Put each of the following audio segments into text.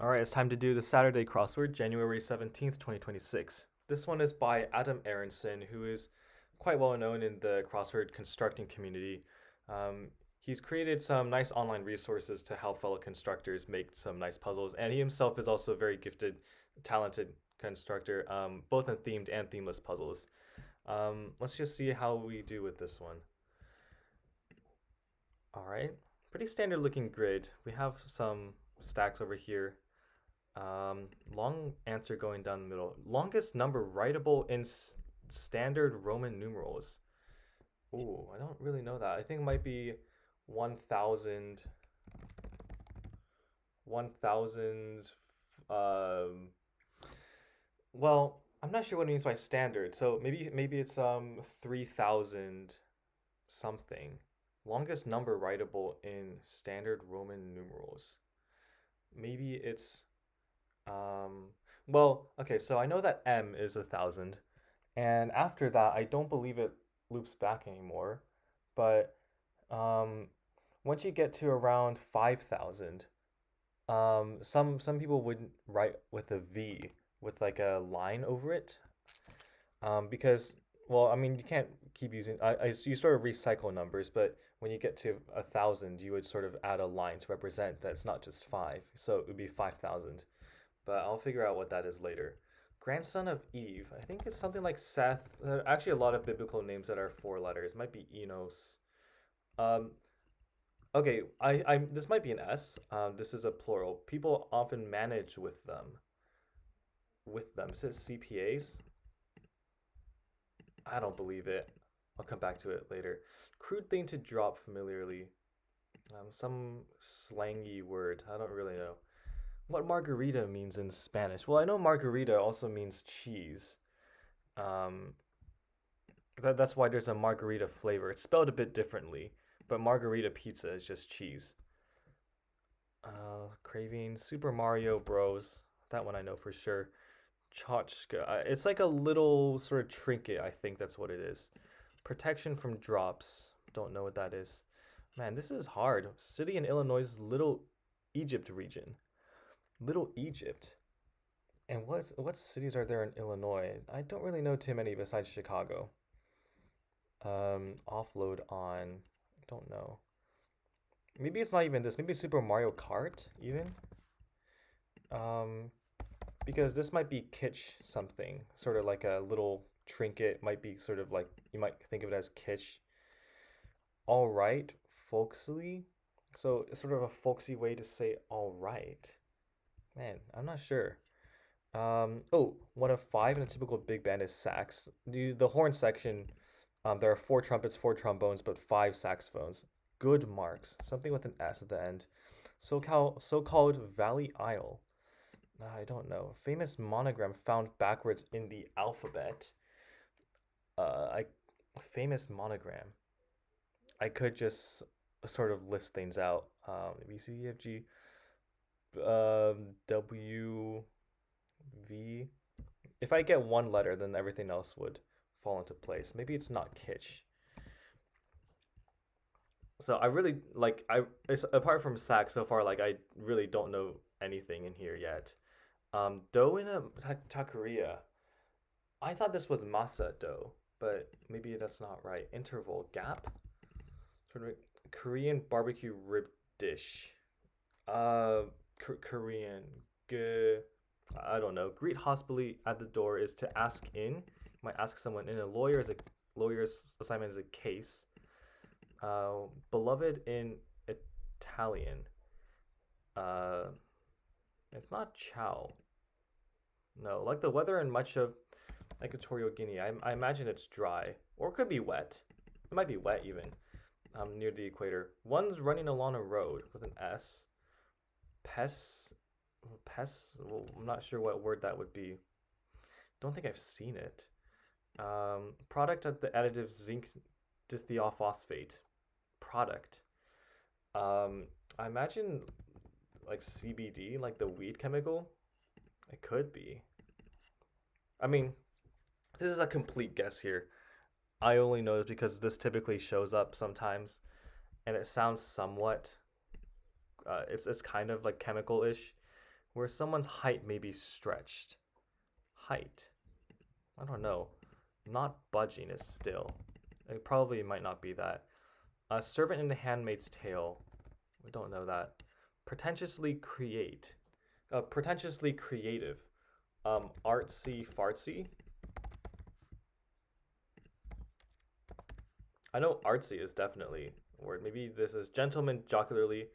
All right, it's time to do the Saturday crossword, January 17th, 2026. This one is by Adam Aronson, who is quite well known in the crossword constructing community. Um, he's created some nice online resources to help fellow constructors make some nice puzzles, and he himself is also a very gifted, talented constructor, both in themed and themeless puzzles. Let's just see how we do with this one. All right, pretty standard looking grid. We have some stacks over here. Long answer going down the middle. Longest number writable in standard Roman numerals. Ooh, I don't really know that. I think it might be 1,000, 1,000. Um, well, I'm not sure what it means by standard. So maybe it's 3,000 something. Longest number writable in standard Roman numerals. Maybe it's well, okay, so I know that M is 1,000, and after that, I don't believe it loops back anymore. But um, once you get to around 5,000, some people would write with a V with like a line over it, because well, I mean, you can't keep using. You sort of recycle numbers, but when you get to 1,000, you would sort of add a line to represent that it's not just five, so it would be 5,000. But I'll figure out what that is later. Grandson of Eve. I think it's something like Seth. There are actually a lot of biblical names that are four letters. It might be Enos. Um, okay, this might be an S. This is a plural. People often manage with them. With them. Is it CPAs? I don't believe it. I'll come back to it later. Crude thing to drop familiarly. Some slangy word. I don't really know what margarita means in Spanish. Well, I know margarita also means cheese. Um, that's why there's a margarita flavor. It's spelled a bit differently, but margarita pizza is just cheese. Craving Super Mario Bros. That one I know for sure. Tchotchka. It's like a little sort of trinket. I think that's what it is. Protection from drops. Don't know what that is. Man, this is hard. City in Illinois' Little Egypt region. Little Egypt. And what cities are there in Illinois? I don't really know too many besides Chicago. Offload on. Don't know. Maybe it's not even this. Maybe Super Mario Kart even. Um, because this might be kitsch something, sort of like a little trinket. Might be sort of like you might think of it as kitsch. All right, folksy. So it's sort of a folksy way to say all right. Man, I'm not sure. Oh, one of five in a typical big band is sax. The horn section, there are four trumpets, four trombones, but five saxophones. Good marks. Something with an S at the end. So-called Valley Isle. I don't know. Famous monogram found backwards in the alphabet. I famous monogram. I could just sort of list things out. B C D F G W V. If I get one letter, then everything else would fall into place. Maybe it's not kitsch. So I really like apart from sax so far, like I really don't know anything in here yet. Dough in a taqueria. I thought this was masa dough, but maybe that's not right. Interval gap. Sort of Korean barbecue rib dish. Uh, Korean. G. I don't know. Greet hospitably at the door is to ask in. You might ask someone in. A lawyer's assignment is a case. Beloved in Italian. Uh, it's not chow. No, like the weather in much of Equatorial Guinea. I imagine it's dry or it could be wet. It might be wet even. Near the equator. One's running along a road with an S. Pes, pes. Well, I'm not sure what word that would be. Don't think I've seen it. Product of the additive zinc dithiophosphate. Product. I imagine like CBD, like the weed chemical. It could be. I mean, this is a complete guess here. I only know this because this typically shows up sometimes, and it sounds somewhat. It's kind of like chemical-ish. where someone's height may be stretched. Height. I don't know. Not budging is still. It probably might not be that. A servant in the handmaid's tale. We don't know that. Pretentiously create. Pretentiously creative. Artsy fartsy. I know artsy is definitely a word. Maybe this is gentleman jocularly.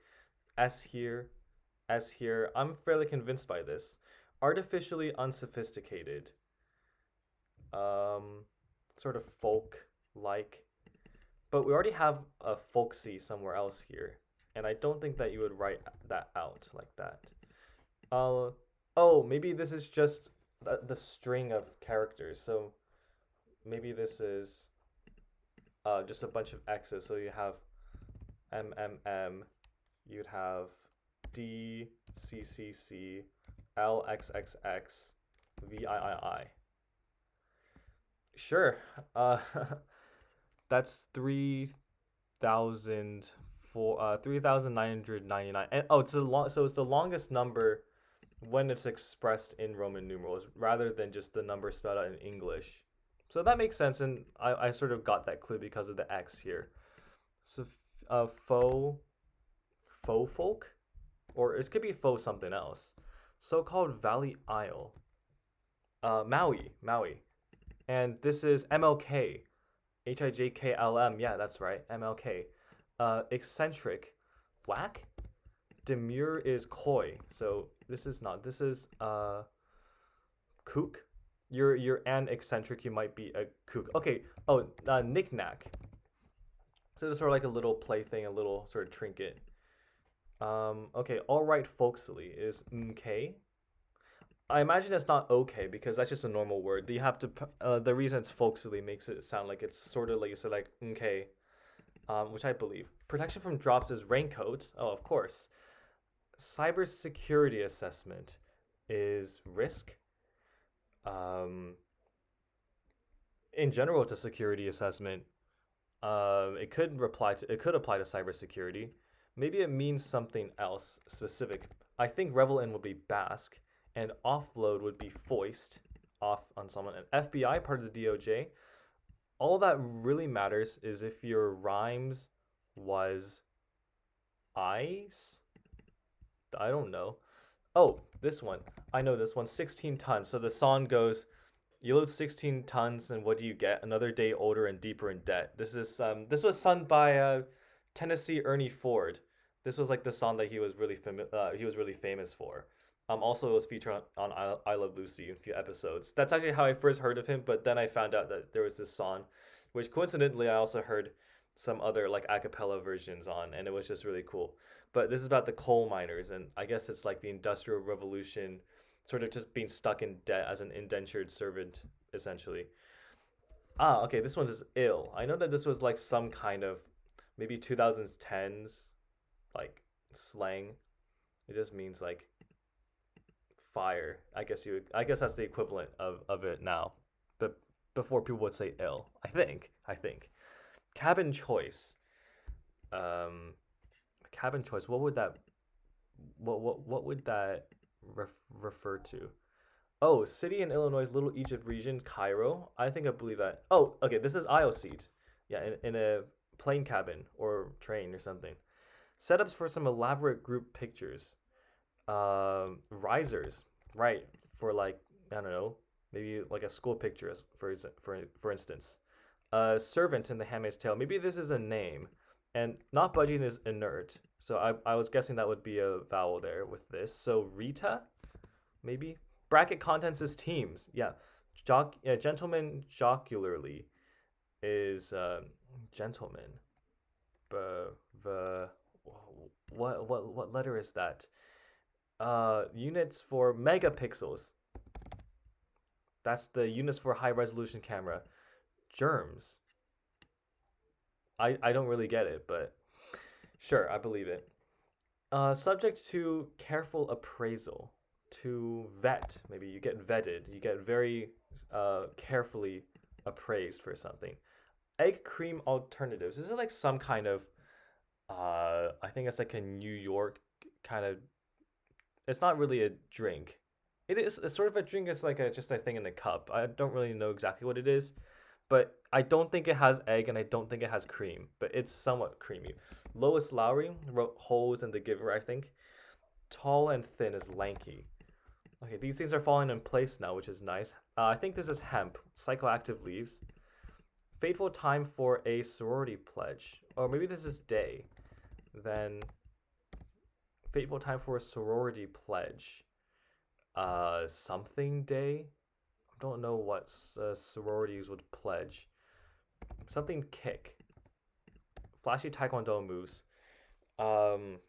S here. S here. I'm fairly convinced by this. Artificially unsophisticated. Um, Sort of folk like. But we already have a folksy somewhere else here. And I don't think that you would write that out like that. Uh, oh, maybe this is just the string of characters. So maybe this is just a bunch of X's. So you have MMM, you'd have DCCC, LXXX, VIII. Sure. That's 3,999. And oh, so it's the longest number when it's expressed in Roman numerals rather than just the number spelled out in English. So that makes sense, and I sort of got that clue because of the X here. So, faux folk, or it could be faux something else. So-called Valley Isle, Maui, and this is MLK, HIJKLM. Yeah, that's right, MLK. Eccentric, whack. Demure is coy. So this is not. This is kook. You're an eccentric. You might be a kook. Okay. Oh, knick-knack. So it's sort of like a little plaything, a little sort of trinket. Okay. All right. Folksily is mk. I imagine it's not okay because that's just a normal word. You have to. The reason it's folksily makes it sound like it's sort of like you said, like okay, which I believe. Protection from drops is raincoat. Oh, of course. Cybersecurity assessment is risk. Um, in general, it's a security assessment. It could apply to cybersecurity. Maybe it means something else specific. I think revel in would be bask, and offload would be foist off on someone. And FBI, part of the DOJ. All that really matters is if your rhymes was ice. I don't know. Oh, this one. I know this one. 16 tons. So the song goes, you load 16 tons and what do you get? Another day older and deeper in debt. This was sung by Tennessee Ernie Ford. This was like the song that he was really famous for. Also it was featured on I Love Lucy in a few episodes. That's actually how I first heard of him, but then I found out that there was this song, which coincidentally I also heard some other like a cappella versions on, and it was just really cool. But this is about the coal miners, and I guess it's like the Industrial Revolution, sort of just being stuck in debt as an indentured servant, essentially. Ah, okay, this one is ill. I know that this was like some kind of maybe 2010s like slang. It just means like fire. I guess that's the equivalent of it now. But before people would say ill. I think. Cabin choice. Cabin choice. What would that refer to? Oh, city in Illinois, Little Egypt region, Cairo. I believe that. Oh, okay. This is aisle seat. Yeah, in a plane cabin or train or something. Setups for some elaborate group pictures. Risers, right? For like I don't know, maybe like a school picture, for instance. Servant in The Handmaid's Tale. Maybe this is a name, and not budging is inert. So I was guessing that would be a vowel there with this. So Rita, maybe. Bracket contents is teams. Yeah, gentleman jocularly is gentleman. The what letter is that? Units for megapixels. That's the units for high resolution camera. Germs. I don't really get it, but sure, I believe it. Subject to careful appraisal. To vet, maybe you get vetted. You get very carefully appraised for something. Egg cream alternatives. Is it like some kind of I think it's like a New York kind of it's not really a drink. It is it's sort of a drink. It's like a just a thing in a cup. I don't really know exactly what it is, but I don't think it has egg and I don't think it has cream. But it's somewhat creamy. Lois Lowry wrote Holes and The Giver, I think. Tall and thin is lanky. Okay, these things are falling in place now, which is nice. I think this is hemp. Psychoactive leaves. Fateful time for a sorority pledge. Or maybe this is day. Then fateful time for a sorority pledge. Something day? I don't know what sororities would pledge. Something kick. Flashy taekwondo moves. Um,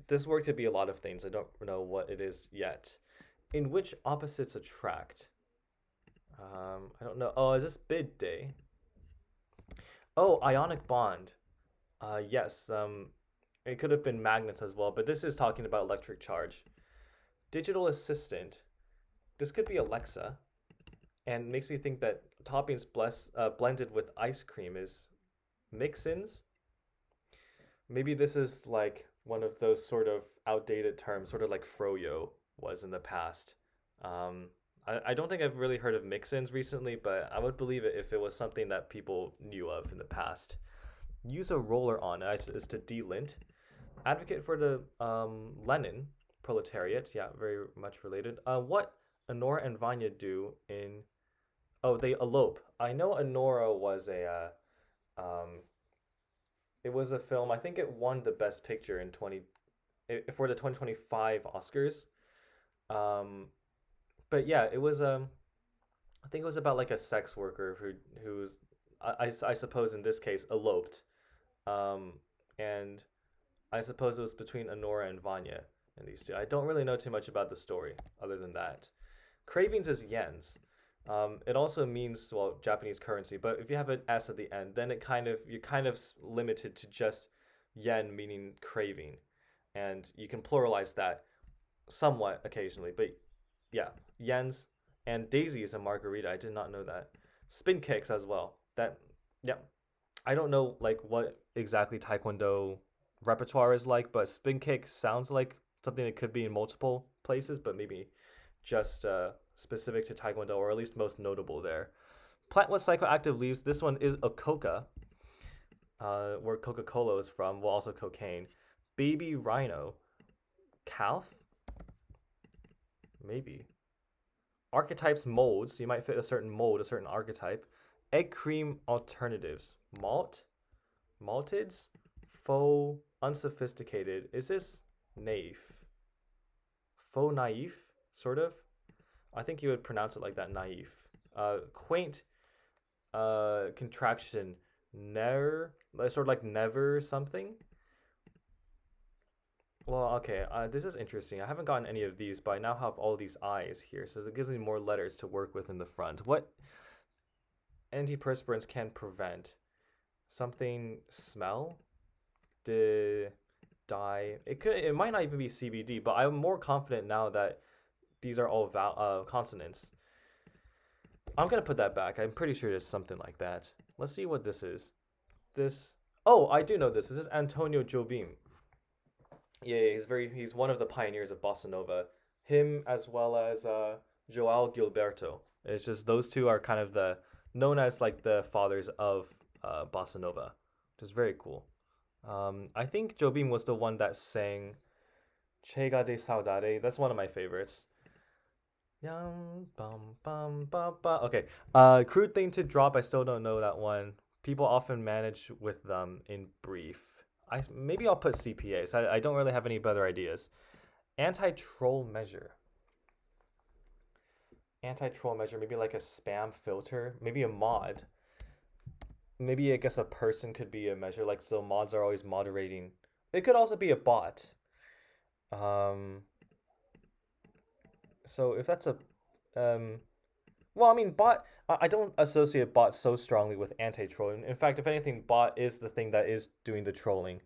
this word could be a lot of things. I don't know what it is yet. In which opposites attract? I don't know. Oh, is this bid day? Oh, ionic bond. Yes. It could have been magnets as well, but this is talking about electric charge. Digital assistant. This could be Alexa, and makes me think that toppings blended with ice cream is mix-ins. Maybe this is like one of those sort of outdated terms, sort of like froyo was in the past. I don't think I've really heard of mix-ins recently, but I would believe it if it was something that people knew of in the past. Use a roller on is to delint. Advocate for the Lenin proletariat. Yeah, very much related. What Honora and Vanya do in... Oh, they elope. I know Honora was it was a film. I think it won the Best Picture in 20 for the 2025 Oscars. Um, but yeah, it was I think it was about like a sex worker who's I suppose in this case eloped. Um, and I suppose it was between Honora and Vanya and these two. I don't really know too much about the story other than that. Cravings is yens. It also means well Japanese currency, but if you have an S at the end, then you're kind of limited to just yen meaning craving, and you can pluralize that somewhat occasionally. But yeah, yens and Daisy is a margarita. I did not know that. Spin kicks as well. That yeah, I don't know like what exactly Taekwondo repertoire is like, but spin kick sounds like something that could be in multiple places, but maybe just specific to Taekwondo, or at least most notable there. Plant with psychoactive leaves. This one is a coca, where Coca Cola is from. Well, also cocaine. Baby rhino. Calf? Maybe. Archetypes molds. You might fit a certain mold, a certain archetype. Egg cream alternatives. Malt? Maltids? Faux unsophisticated. Is this naif? Faux naive? Sort of? I think you would pronounce it like that, naive. Quaint contraction. Never? Sort of like never something? Well, okay, this is interesting. I haven't gotten any of these, but I now have all these eyes here, so it gives me more letters to work with in the front. What antiperspirants can prevent? Something smell? Die? It might not even be CBD, but I'm more confident now that these are all consonants. I'm gonna put that back. I'm pretty sure it's something like that. Let's see what this is. This... Oh, I do know this. This is Antonio Jobim. Yeah, he's one of the pioneers of bossa nova. Him as well as Joao Gilberto. It's just those two are kind of known as like the fathers of bossa nova, which is very cool. I think Jobim was the one that sang Chega de Saudade. That's one of my favorites. Yum bum bum ba ba. Okay. Crude thing to drop. I still don't know that one. People often manage with them in brief. Maybe I'll put CPAs. I don't really have any better ideas. Anti-troll measure. Anti-troll measure. Maybe like a spam filter. Maybe a mod. Maybe I guess a person could be a measure. Like so, mods are always moderating. It could also be a bot. So if that's a well, I mean, bot. I don't associate bot so strongly with anti-trolling. In fact, if anything, bot is the thing that is doing the trolling,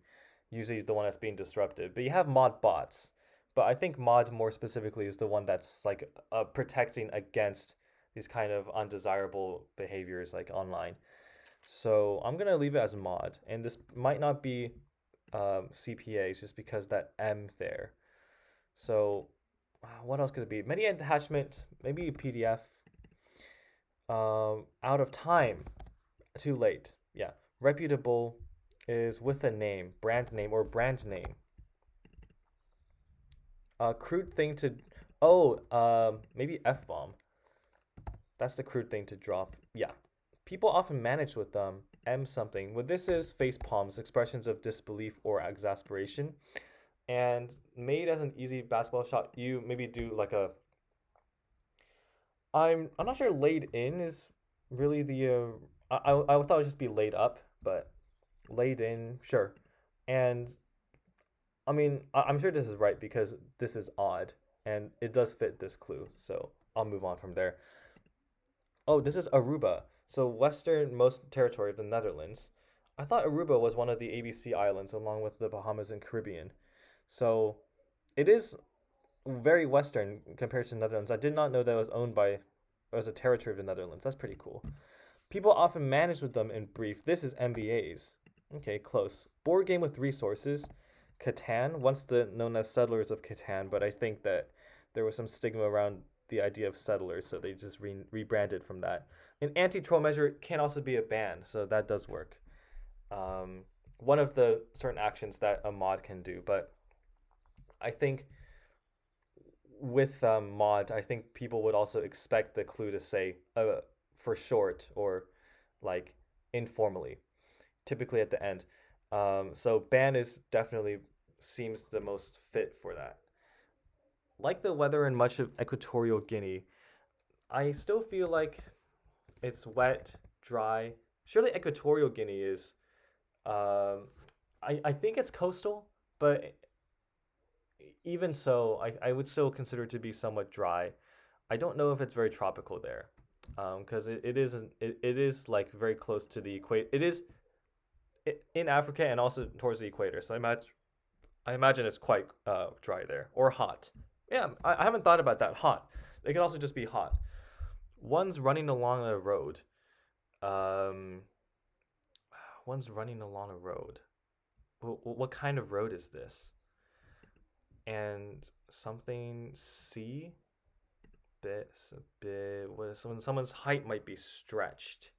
usually the one that's being disrupted. But you have mod bots. But I think mod more specifically is the one that's like protecting against these kind of undesirable behaviors like online. So I'm gonna leave it as mod, and this might not be CPAs just because that M there. So, what else could it be? Many attachment, maybe PDF. Out of time, too late. Yeah, reputable is with a name, brand name or brand name. Crude thing to, oh, maybe F bomb. That's the crude thing to drop. Yeah, people often manage with M something. What this is face palms, expressions of disbelief or exasperation. And made as an easy basketball shot, you maybe do like a. I'm not sure laid in is really the. I thought it would just be laid up, but laid in, sure. And I mean, I'm sure this is right because this is odd and it does fit this clue. So I'll move on from there. Oh, this is Aruba. So westernmost territory of the Netherlands. I thought Aruba was one of the ABC islands along with the Bahamas and Caribbean. So it is very western compared to the Netherlands. I did not know that it was owned by as a territory of the Netherlands. That's pretty cool. People often manage with them in brief. This is MBAs. Okay, close. Board game with resources. Catan, once known as Settlers of Catan, but I think that there was some stigma around the idea of settlers, so they just rebranded from that. An anti-troll measure can also be a ban, so that does work. Um, One of the certain actions that a mod can do, but I think with mod, I think people would also expect the clue to say for short or like informally, typically at the end. So ban is definitely seems the most fit for that. Like the weather in much of Equatorial Guinea, I still feel like it's wet, dry. Surely Equatorial Guinea is. Um, I think it's coastal, but even so, I would still consider it to be somewhat dry. I don't know if it's very tropical there, because it isn't. It is like very close to the equator. It is in Africa and also towards the equator. So I imagine it's quite dry there or hot. Yeah, I haven't thought about that. Hot. It could also just be hot. One's running along a road. Um, one's running along a road. What kind of road is this? And something C bit when someone's height might be stretched.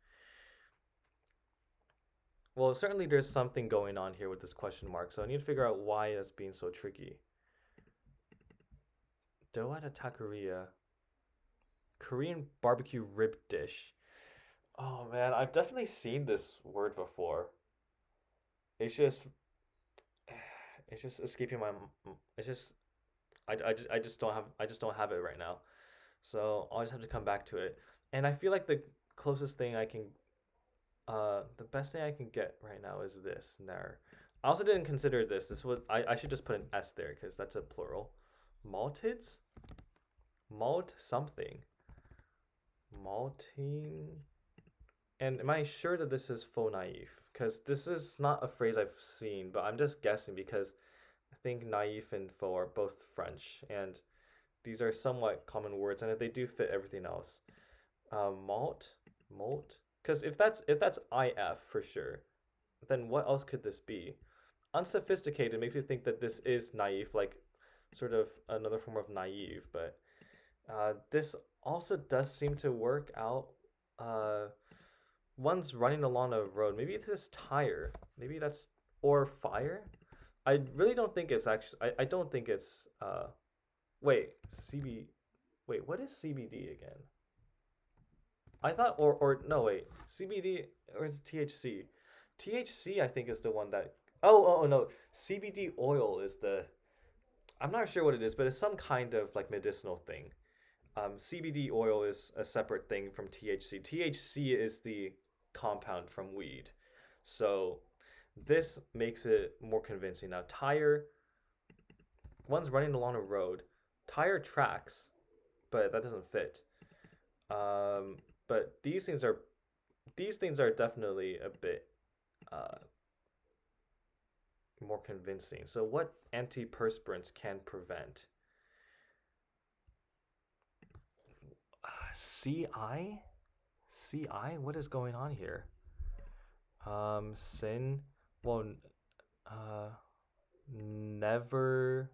Well, certainly there's something going on here with this question mark, so I need to figure out why it's being so tricky. Doa de taqueria, Korean barbecue rib dish. Oh man, I've definitely seen this word before. It's just, it's just escaping my. It's just, I just don't have it right now. So I'll just have to come back to it. And I feel like the closest thing I can, the best thing I can get right now is this. Nar. I also didn't consider this. This was I should just put an S there because that's a plural. Maltids, malt something, maltine. And am I sure that this is faux naive? Because this is not a phrase I've seen, but I'm just guessing because I think naive and faux are both French, and these are somewhat common words, and they do fit everything else. Malt, malt. Because if that's IF for sure, then what else could this be? Unsophisticated makes me think that this is naive, like sort of another form of naive, but this also does seem to work out. Uh, One's running along a road. Maybe it's this tire. Maybe that's or fire. I really don't think it's actually. I don't think it's. Wait, CB. Wait, what is CBD again? I thought or no wait, CBD or is it THC? THC I think is the one that. Oh no, CBD oil is the. I'm not sure what it is, but it's some kind of like medicinal thing. CBD oil is a separate thing from THC. THC is the compound from weed. So this makes it more convincing. Now, tire, one's running along a road. Tire tracks, but that doesn't fit. But these things are definitely a bit uh, more convincing. So, what antiperspirants can prevent? CI? CI? What is going on here? Sin. Well, uh, never.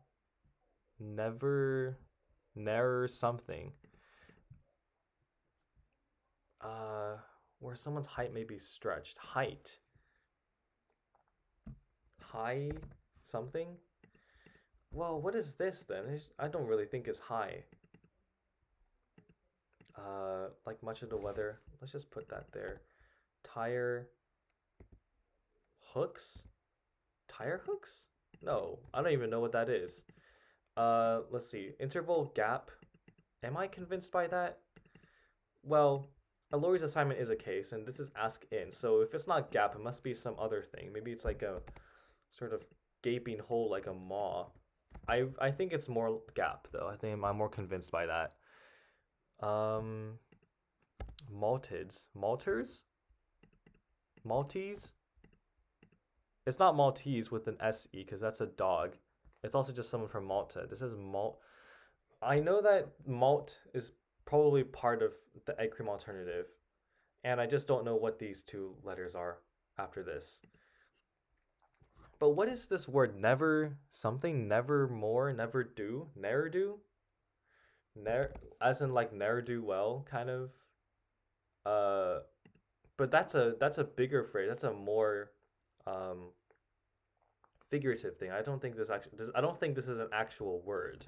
Never, never something. Uh, where someone's height may be stretched. Height. High something? Well, what is this then? I don't really think it's high. Like much of the weather. Let's just put that there. Tire hooks? Tire hooks? No, I don't even know what that is. Let's see. Interval gap. Am I convinced by that? Well, a Lori's assignment is a case, and this is ask in. So if it's not gap, it must be some other thing. Maybe it's like a sort of gaping hole like a maw. I think it's more gap though. I think I'm more convinced by that. Um, Maltids, Malters, Maltese. It's not Maltese with an S E because that's a dog. It's also just someone from Malta. This is malt. I know that malt is probably part of the egg cream alternative, and I just don't know what these two letters are after this. But what is this word? Never something? Never more? Never do? Ne'er do? Ne'er, as in like ne'er do well, kind of. Uh, but that's a bigger phrase. That's a more um figurative thing. I don't think I don't think this is an actual word.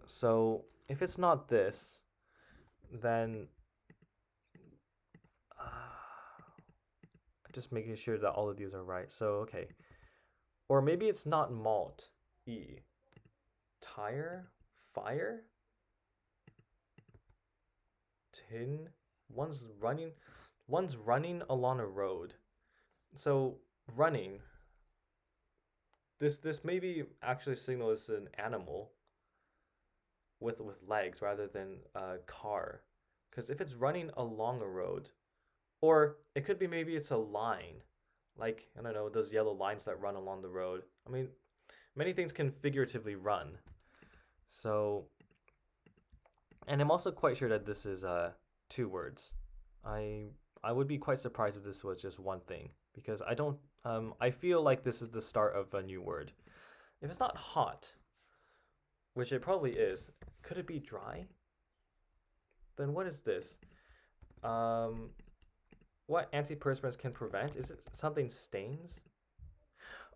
So if it's not this, then just making sure that all of these are right. So okay, or maybe it's not malt. E. Tire, fire, tin. One's running. One's running along a road. So running. This maybe actually signals an animal with legs rather than a car. Because if it's running along a road, or it could be maybe it's a line, like I don't know those yellow lines that run along the road. I mean, many things can figuratively run. So, and I'm also quite sure that this is two words. I I would be quite surprised if this was just one thing because I don't. I feel like this is the start of a new word. If it's not hot, which it probably is, could it be dry? Then what is this? Um, what antiperspirants can prevent? Is it something stains?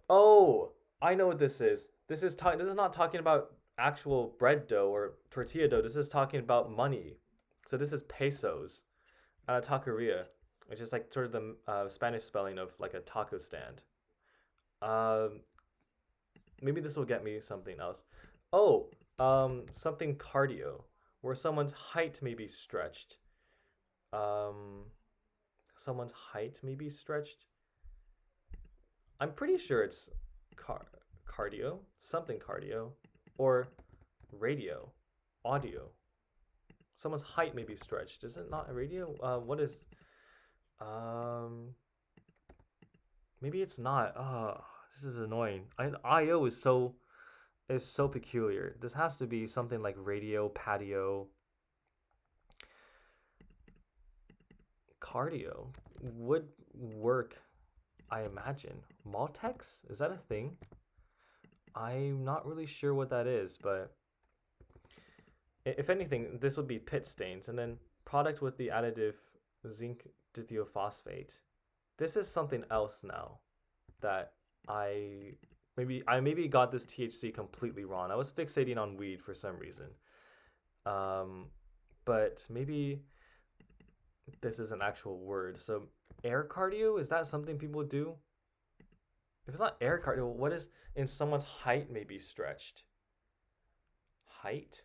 Oh, I know what this is. This is not talking about actual bread dough or tortilla dough. This is talking about money. So this is pesos, taqueria, which is like sort of the Spanish spelling of like a taco stand. Um, Maybe this will get me something else. Oh, something cardio, where someone's height may be stretched. Um, Someone's height may be stretched. I'm pretty sure it's car cardio, something cardio, or radio, audio. Someone's height may be stretched. Is it not a radio? What is? Um, Maybe it's not. This is annoying. IO is so peculiar. This has to be something like radio, patio, cardio. Would work, I imagine. Maltex? Is that a thing? I'm not really sure what that is, but if anything, this would be pit stains. And then product with the additive zinc dithiophosphate. This is something else now that I I maybe got this THC completely wrong. I was fixating on weed for some reason. Um, but maybe this is an actual word. So air cardio, is that something people do? If it's not air cardio, what is in someone's height may be stretched? Height?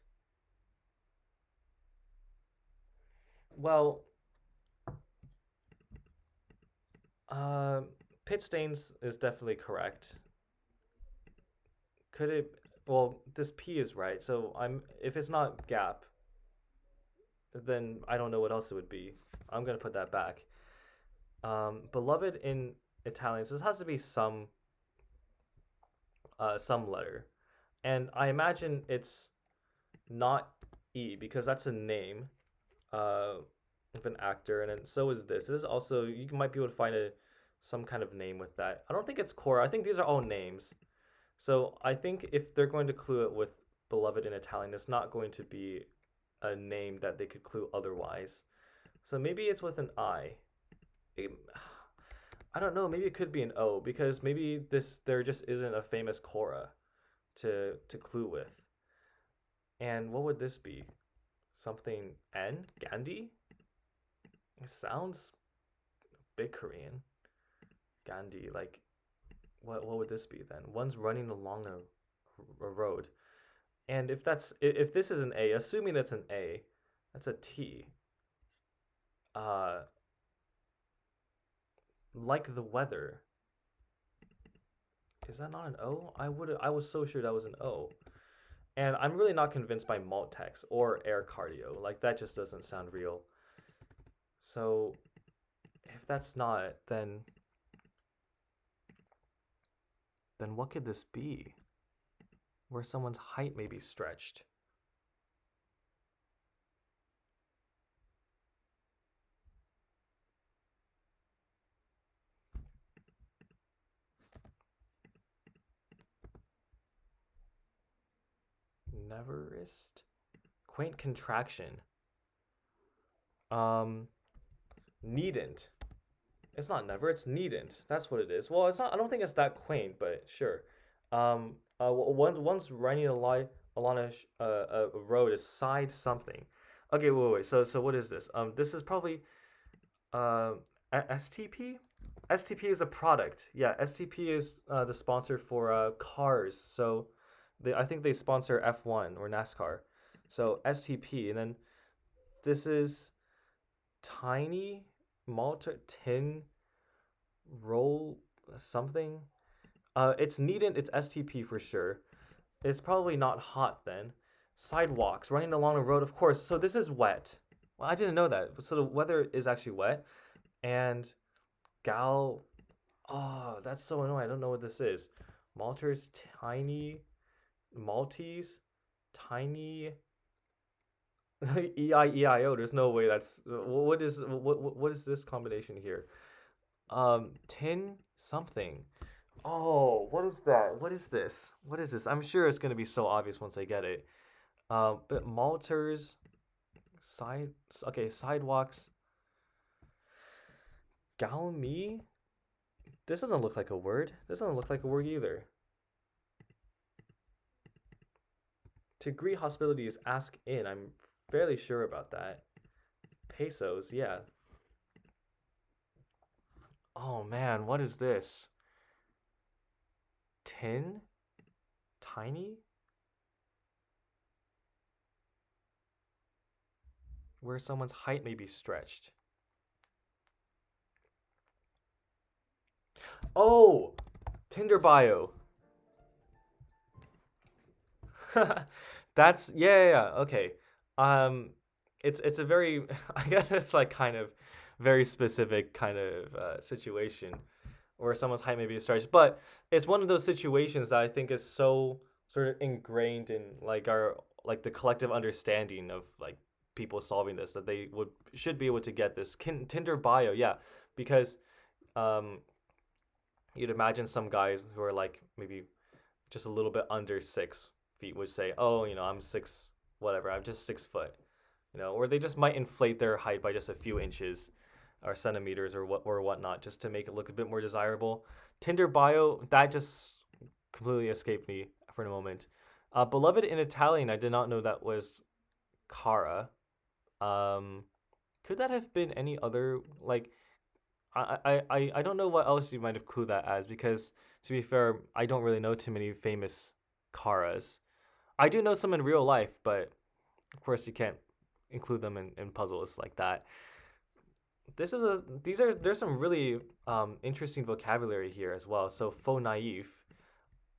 Well, uh, pit stains is definitely correct. Could it? Well, this P is right. So I'm if it's not gap, then I don't know what else it would be. I'm gonna put that back. Beloved in Italian. So this has to be some letter, and I imagine it's not E because that's a name uh, of an actor, and then so is this. This is also you might be able to find a some kind of name with that. I don't think it's Cora. I think these are all names. So I think if they're going to clue it with beloved in Italian is not going to be a name that they could clue otherwise. So maybe it's with an I. It, I don't know. Maybe it could be an O because maybe this there just isn't a famous Cora to clue with. And what would this be? Something N? Gandhi? It sounds a bit Korean. Gandhi. Like what would this be then? One's running along a road. And if this is an A, assuming that's an A, that's a T. Uh, like the weather. Is that not an O? I was so sure that was an O. And I'm really not convinced by Maltex or air cardio. Like that just doesn't sound real. So if that's not, then what could this be? Where someone's height may be stretched. Neverest? Quaint contraction. Um, needn't. It's not never, it's needn't. That's what it is. Well, it's not, I don't think it's that quaint, but sure. One's running along a road is side something. Okay, wait. So what is this? This is probably uh STP. STP is a product. Yeah, STP is the sponsor for cars. So I think they sponsor F1 or NASCAR. So STP, and then this is tiny Malta tin roll something. It's needn't. It's STP for sure. It's probably not hot then. Sidewalks running along a road, of course. So this is wet. Well, I didn't know that. So the weather is actually wet. And gal. Oh, that's so annoying. I don't know what this is. Malters, tiny Maltese, tiny EIEIO. There's no way that's what is this combination here? Tin something. Oh, what is that? What is this? What is this? I'm sure it's gonna be so obvious once I get it. But Malters, side okay, sidewalks, Galmi. This doesn't look like a word. This doesn't look like a word either. To greet hospitality is ask in. I'm fairly sure about that. Pesos, yeah. Oh man, what is this? Tin? Tiny? Where someone's height may be stretched. Oh! Tinder bio. That's yeah, okay. Um, it's a very I guess it's like kind of very specific kind of situation where someone's height may be stretched, but it's one of those situations that I think is so sort of ingrained in like our like the collective understanding of like people solving this that they would should be able to get this Tinder bio, yeah, because um you'd imagine some guys who are like maybe just a little bit under 6 feet would say, "Oh, I'm 6, whatever. I'm just 6 foot," or they just might inflate their height by just a few inches or centimeters or whatnot, just to make it look a bit more desirable. Tinder bio that just completely escaped me for a moment. Beloved in Italian, I did not know that was Cara. Um, could that have been any other like? I don't know what else you might have clued that as because to be fair, I don't really know too many famous Caras. I do know some in real life, but of course you can't include them in puzzles like that. There's some really interesting vocabulary here as well. So faux naive.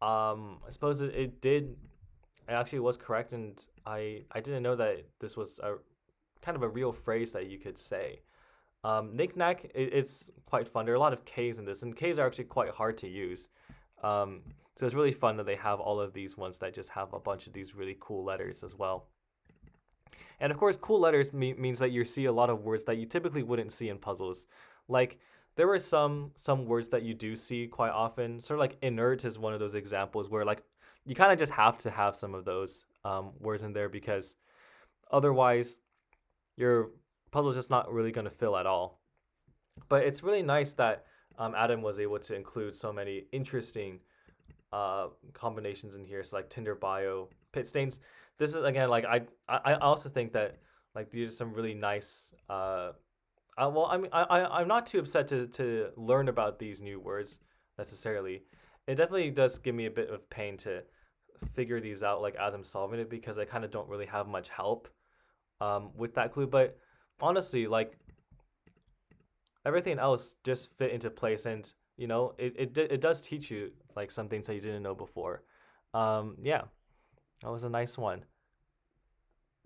I suppose it actually was correct, and I didn't know that this was a kind of a real phrase that you could say. Knick-knack, it's quite fun. There are a lot of K's in this, and K's are actually quite hard to use. So it's really fun that they have all of these ones that just have a bunch of these really cool letters as well. And of course, cool letters means that you see a lot of words that you typically wouldn't see in puzzles. Like there were some words that you do see quite often. Sort of like inert is one of those examples where like you kind of just have to have some of those. words in there because otherwise your puzzle is just not really going to fill at all. But it's really nice that Adam was able to include so many interesting combinations in here. So like Tinder bio, pit stains. This is again like I also think that like these are some really nice. Well, I mean I'm not too upset to learn about these new words necessarily. It definitely does give me a bit of pain to figure these out like as I'm solving it because I kind of don't really have much help with that clue. But honestly, like everything else just fit into place, and it does teach you like some things that you didn't know before. Yeah, that was a nice one.